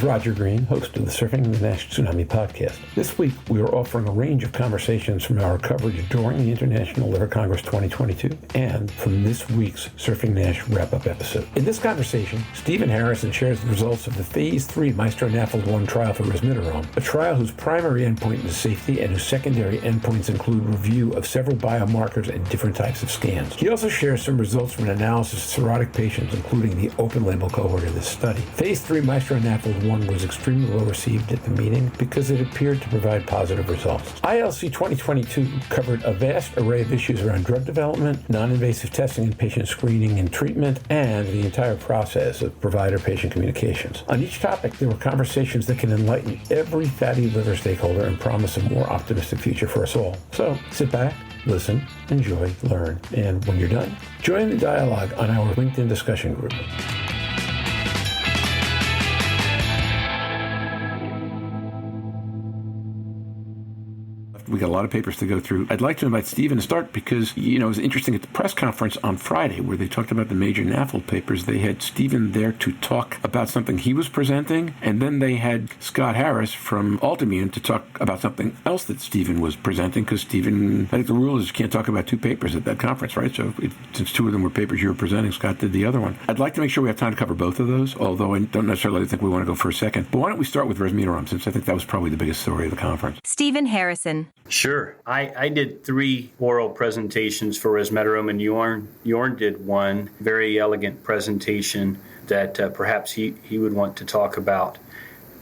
Roger Green, host of the Surfing the NASH Tsunami podcast. This week, we are offering a range of conversations from our coverage during the International Liver Congress 2022 and from this week's Surfing NASH wrap-up episode. In this conversation, Stephen Harrison shares the results of the Phase 3 MAESTRO NAFLD-1 trial for Resmetirom, a trial whose primary endpoint is safety and whose secondary endpoints include review of several biomarkers and different types of scans. He also shares some results from an analysis of cirrhotic patients, including the open-label cohort of this study. Phase 3 MAESTRO NAFLD-1 was extremely well received at the meeting because it appeared to provide positive results. ILC 2022 covered a vast array of issues around drug development, non-invasive testing and patient screening and treatment, and the entire process of provider-patient communications. On each topic, there were conversations that can enlighten every fatty liver stakeholder and promise a more optimistic future for us all. So sit back, listen, enjoy, learn, and when you're done, join the dialogue on our LinkedIn discussion group. We got a lot of papers to go through. I'd like to invite Stephen to start because, it was interesting at the press conference on Friday where they talked about the major NAFLD papers. They had Stephen there to talk about something he was presenting, and then they had Scott Harris from Altimmune to talk about something else that Stephen was presenting because Stephen, I think the rule is you can't talk about two papers at that conference, right? So since two of them were papers you were presenting, Scott did the other one. I'd like to make sure we have time to cover both of those, although I don't necessarily think we want to go for a second. But why don't we start with Resmetirom, since I think that was probably the biggest story of the conference. Stephen Harrison. Sure. I did 3 oral presentations for Resmetirom, and Jorn did one very elegant presentation that perhaps he would want to talk about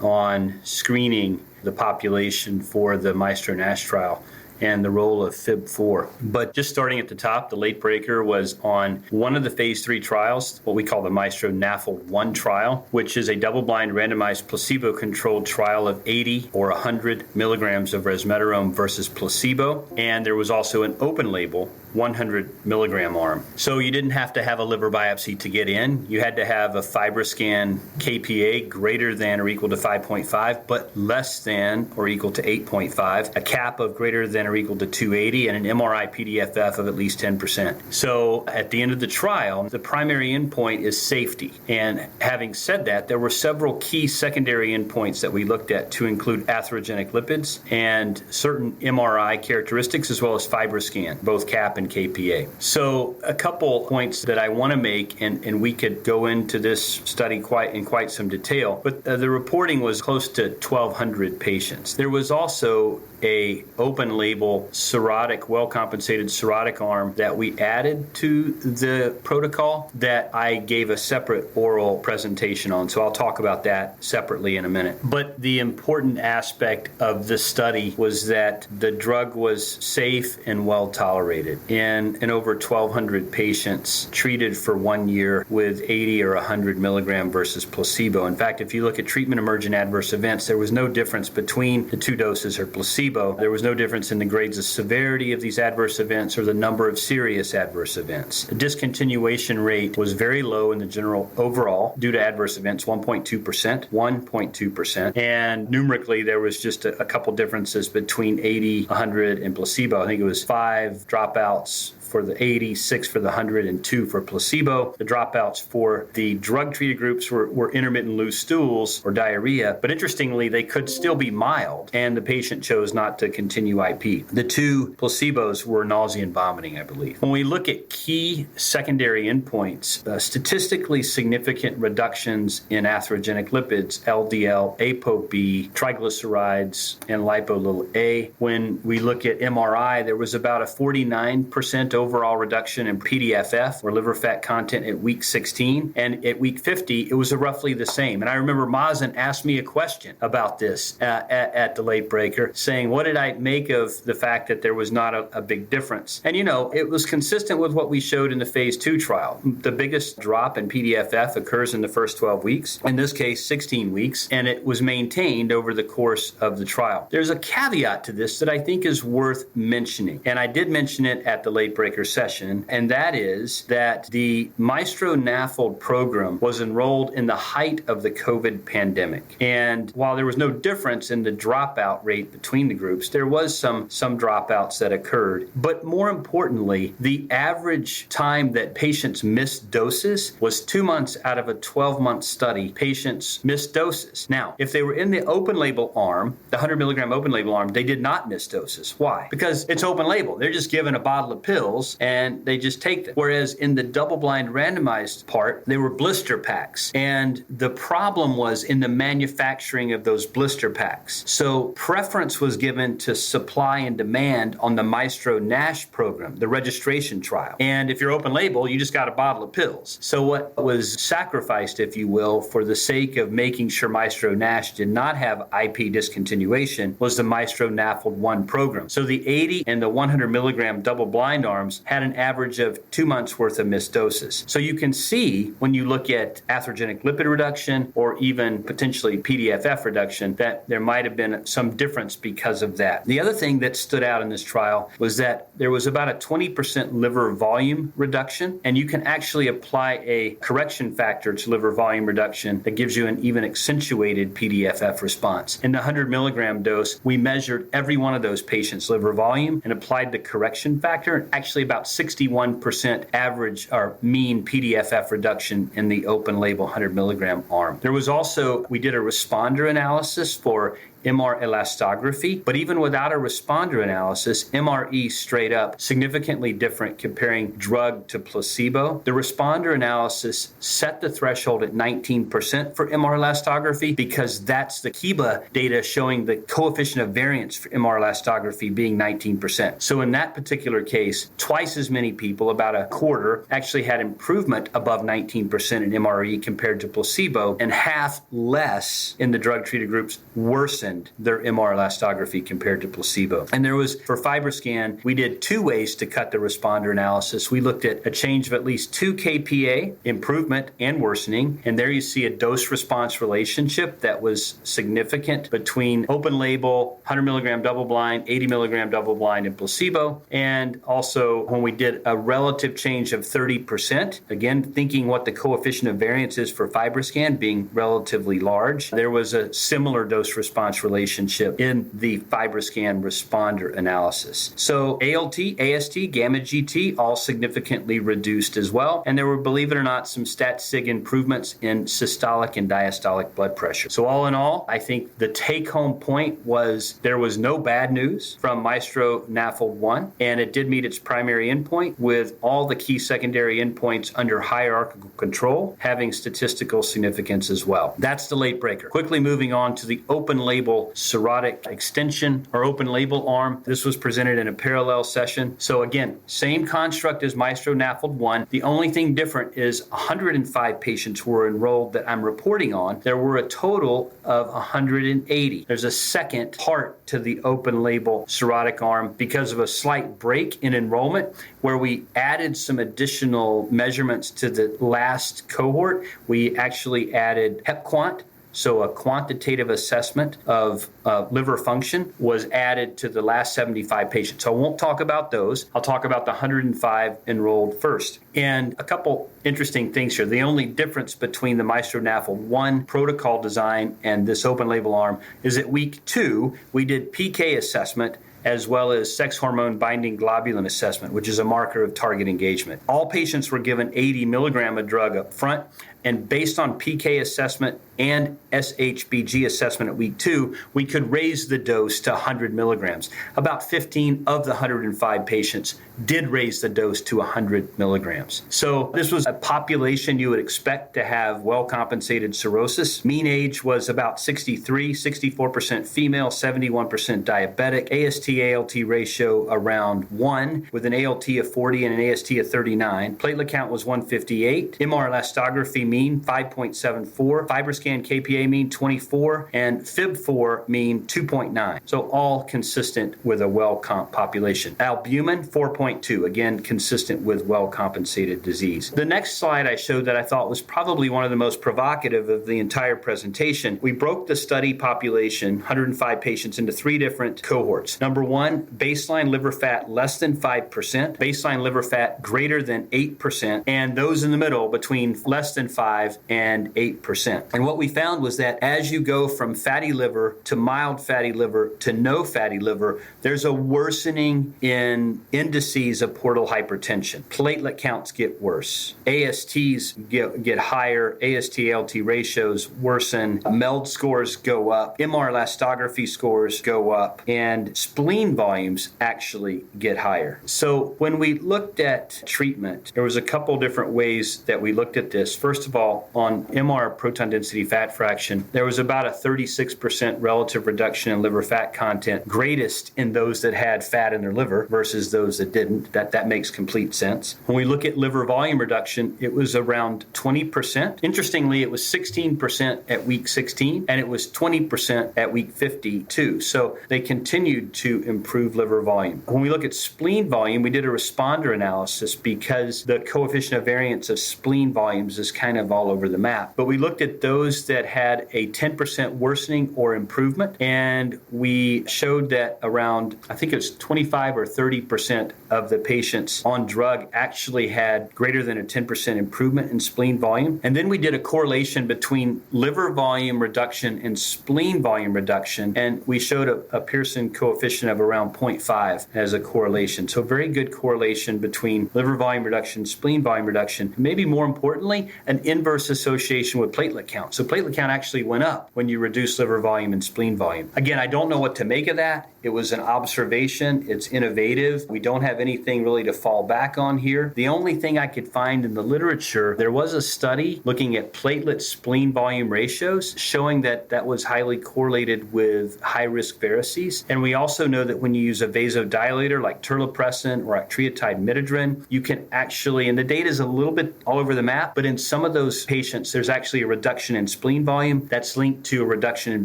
on screening the population for the MAESTRO NASH trial and the role of FIB4. But just starting at the top, the late breaker was on one of the Phase 3 trials, what we call the MAESTRO NAFLD-1 trial, which is a double-blind randomized placebo-controlled trial of 80 or 100 milligrams of resmetirom versus placebo. And there was also an open-label 100 milligram arm. So you didn't have to have a liver biopsy to get in. You had to have a FibroScan KPA greater than or equal to 5.5, but less than or equal to 8.5, a cap of greater than or equal to 280, and an MRI PDFF of at least 10%. So at the end of the trial, the primary endpoint is safety. And having said that, there were several key secondary endpoints that we looked at to include atherogenic lipids and certain MRI characteristics as well as FibroScan, both cap and KPA. So a couple points that I want to make, and we could go into this study in quite some detail, but the reporting was close to 1,200 patients. There was also a open-label cirrhotic, well-compensated cirrhotic arm that we added to the protocol that I gave a separate oral presentation on. So I'll talk about that separately in a minute. But the important aspect of this study was that the drug was safe and well-tolerated in over 1,200 patients treated for 1 year with 80 or 100 milligram versus placebo. In fact, if you look at treatment-emergent adverse events, there was no difference between the 2 doses or placebo. There was no difference in the grades of severity of these adverse events or the number of serious adverse events. The discontinuation rate was very low in the general overall due to adverse events, 1.2%. And numerically, there was just a couple differences between 80, 100, and placebo. I think it was 5 dropouts for the 80, 6 for the 100, and 2 for placebo. The dropouts for the drug-treated groups were intermittent loose stools or diarrhea, but interestingly, they could still be mild, and the patient chose not to continue IP. The 2 placebos were nausea and vomiting, I believe. When we look at key secondary endpoints, statistically significant reductions in atherogenic lipids, LDL, ApoB, triglycerides, and lipo-a. When we look at MRI, there was about a 49% overall reduction in PDFF, or liver fat content, at week 16. And at week 50, it was roughly the same. And I remember Mazen asked me a question about this at the late breaker, saying, what did I make of the fact that there was not a big difference? And, it was consistent with what we showed in the Phase 2 trial. The biggest drop in PDFF occurs in the first 12 weeks, in this case, 16 weeks, and it was maintained over the course of the trial. There's a caveat to this that I think is worth mentioning, and I did mention it at the late breaker late-breaker session, and that is that the MAESTRO NAFLD program was enrolled in the height of the COVID pandemic. And while there was no difference in the dropout rate between the groups, there was some dropouts that occurred. But more importantly, the average time that patients missed doses was 2 months out of a 12-month study. Patients missed doses. Now, if they were in the open label arm, the 100 milligram open label arm, they did not miss doses. Why? Because it's open label. They're just given a bottle of pills and they just take them. Whereas in the double-blind randomized part, they were blister packs. And the problem was in the manufacturing of those blister packs. So preference was given to supply and demand on the MAESTRO NASH program, the registration trial. And if you're open label, you just got a bottle of pills. So what was sacrificed, if you will, for the sake of making sure MAESTRO NASH did not have IP discontinuation was the MAESTRO NAFLD-1 program. So the 80 and the 100 milligram double-blind arms had an average of 2 months worth of missed doses. So you can see when you look at atherogenic lipid reduction or even potentially PDFF reduction that there might have been some difference because of that. The other thing that stood out in this trial was that there was about a 20% liver volume reduction, and you can actually apply a correction factor to liver volume reduction that gives you an even accentuated PDFF response. In the 100 milligram dose, we measured every one of those patients' liver volume and applied the correction factor, actually about 61% average or mean PDFF reduction in the open label 100 milligram arm. There was also, we did a responder analysis for MR elastography, but even without a responder analysis, MRE straight up significantly different comparing drug to placebo. The responder analysis set the threshold at 19% for MR elastography because that's the KIBA data showing the coefficient of variance for MR elastography being 19%. So in that particular case, twice as many people, about a quarter, actually had improvement above 19% in MRE compared to placebo, and half less in the drug-treated groups worsened their MR elastography compared to placebo. And there was, for FibroScan, we did 2 ways to cut the responder analysis. We looked at a change of at least 2 kPa, improvement and worsening, and there you see a dose-response relationship that was significant between open label, 100 milligram double-blind, 80 milligram double-blind, and placebo. And also when we did a relative change of 30%, again, thinking what the coefficient of variance is for FibroScan being relatively large, there was a similar dose-response relationship in the FibroScan responder analysis. So ALT, AST, gamma GT all significantly reduced as well. And there were, believe it or not, some stat-sig improvements in systolic and diastolic blood pressure. So all in all, I think the take-home point was there was no bad news from MAESTRO NAFLD-1, and it did meet its primary endpoint with all the key secondary endpoints under hierarchical control having statistical significance as well. That's the late breaker. Quickly moving on to the open label cirrhotic extension or open label arm. This was presented in a parallel session. So again, same construct as MAESTRO NAFLD-1. The only thing different is 105 patients were enrolled that I'm reporting on. There were a total of 180. There's a second part to the open label cirrhotic arm because of a slight break in enrollment where we added some additional measurements to the last cohort. We actually added HepQuant. So a quantitative assessment of liver function was added to the last 75 patients. So I won't talk about those. I'll talk about the 105 enrolled first. And a couple interesting things here. The only difference between the MAESTRO NAFLD-1 protocol design and this open label arm is at week 2, we did PK assessment as well as sex hormone binding globulin assessment, which is a marker of target engagement. All patients were given 80 milligram of drug up front, and based on PK assessment and SHBG assessment at week 2, we could raise the dose to 100 milligrams. About 15 of the 105 patients did raise the dose to 100 milligrams. So this was a population you would expect to have well-compensated cirrhosis. Mean age was about 63, 64% female, 71% diabetic. AST-ALT ratio around 1 with an ALT of 40 and an AST of 39. Platelet count was 158. MR elastography mean 5.74, FibroScan KPA mean 24, and FIB4 mean 2.9. So all consistent with a well-comp population. Albumin 4.2, again consistent with well-compensated disease. The next slide I showed that I thought was probably one of the most provocative of the entire presentation. We broke the study population, 105 patients, into three different cohorts. Number one, baseline liver fat less than 5%, baseline liver fat greater than 8%, and those in the middle between less than 5 and 8%. And what we found was that as you go from fatty liver to mild fatty liver to no fatty liver, there's a worsening in indices of portal hypertension. Platelet counts get worse. ASTs get higher. AST-ALT ratios worsen. MELD scores go up. MR elastography scores go up. And spleen volumes actually get higher. So when we looked at treatment, there was a couple different ways that we looked at this. First of all, on MR proton density fat fraction, there was about a 36% relative reduction in liver fat content, greatest in those that had fat in their liver versus those that didn't. That makes complete sense. When we look at liver volume reduction, it was around 20%. Interestingly, it was 16% at week 16, and it was 20% at week 52. So they continued to improve liver volume. When we look at spleen volume, we did a responder analysis because the coefficient of variance of spleen volumes is kind of all over the map. But we looked at those that had a 10% worsening or improvement, and we showed that around, I think it was 25 or 30% of the patients on drug actually had greater than a 10% improvement in spleen volume. And then we did a correlation between liver volume reduction and spleen volume reduction, and we showed a Pearson coefficient of around 0.5 as a correlation. So very good correlation between liver volume reduction, spleen volume reduction. Maybe more importantly, an inverse association with platelet count. So platelet count actually went up when you reduce liver volume and spleen volume. Again, I don't know what to make of that. It was an observation. It's innovative. We don't have anything really to fall back on here. The only thing I could find in the literature, there was a study looking at platelet spleen volume ratios showing that that was highly correlated with high-risk varices. And we also know that when you use a vasodilator like terlipressin or octreotide midodrine, you can actually, and the data is a little bit all over the map, but in some of those patients, there's actually a reduction in spleen volume that's linked to a reduction in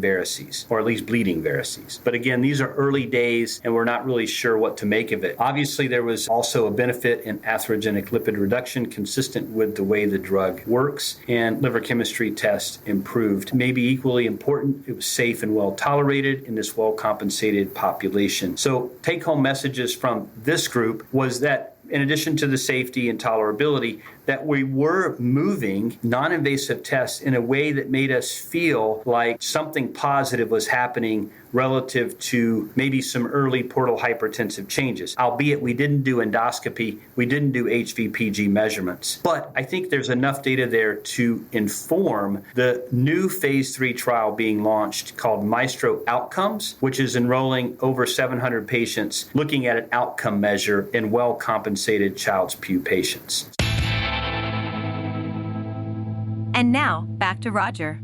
varices, or at least bleeding varices. But again, these are early days, and we're not really sure what to make of it. Obviously, there was also a benefit in atherogenic lipid reduction consistent with the way the drug works, and liver chemistry tests improved. Maybe equally important, it was safe and well tolerated in this well-compensated population. So take-home messages from this group was that in addition to the safety and tolerability, that we were moving non-invasive tests in a way that made us feel like something positive was happening relative to maybe some early portal hypertensive changes. Albeit we didn't do endoscopy, we didn't do HVPG measurements. But I think there's enough data there to inform the new phase 3 trial being launched called MAESTRO Outcomes, which is enrolling over 700 patients looking at an outcome measure in well-compensated Child-Pugh patients. And now, back to Roger.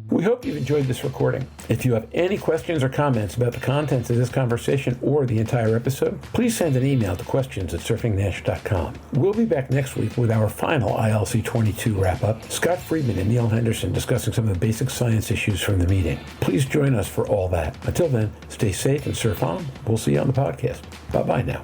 We hope you've enjoyed this recording. If you have any questions or comments about the contents of this conversation or the entire episode, please send an email to questions@surfingnash.com. We'll be back next week with our final ILC22 wrap-up, Scott Friedman and Neil Henderson discussing some of the basic science issues from the meeting. Please join us for all that. Until then, stay safe and surf on. We'll see you on the podcast. Bye-bye now.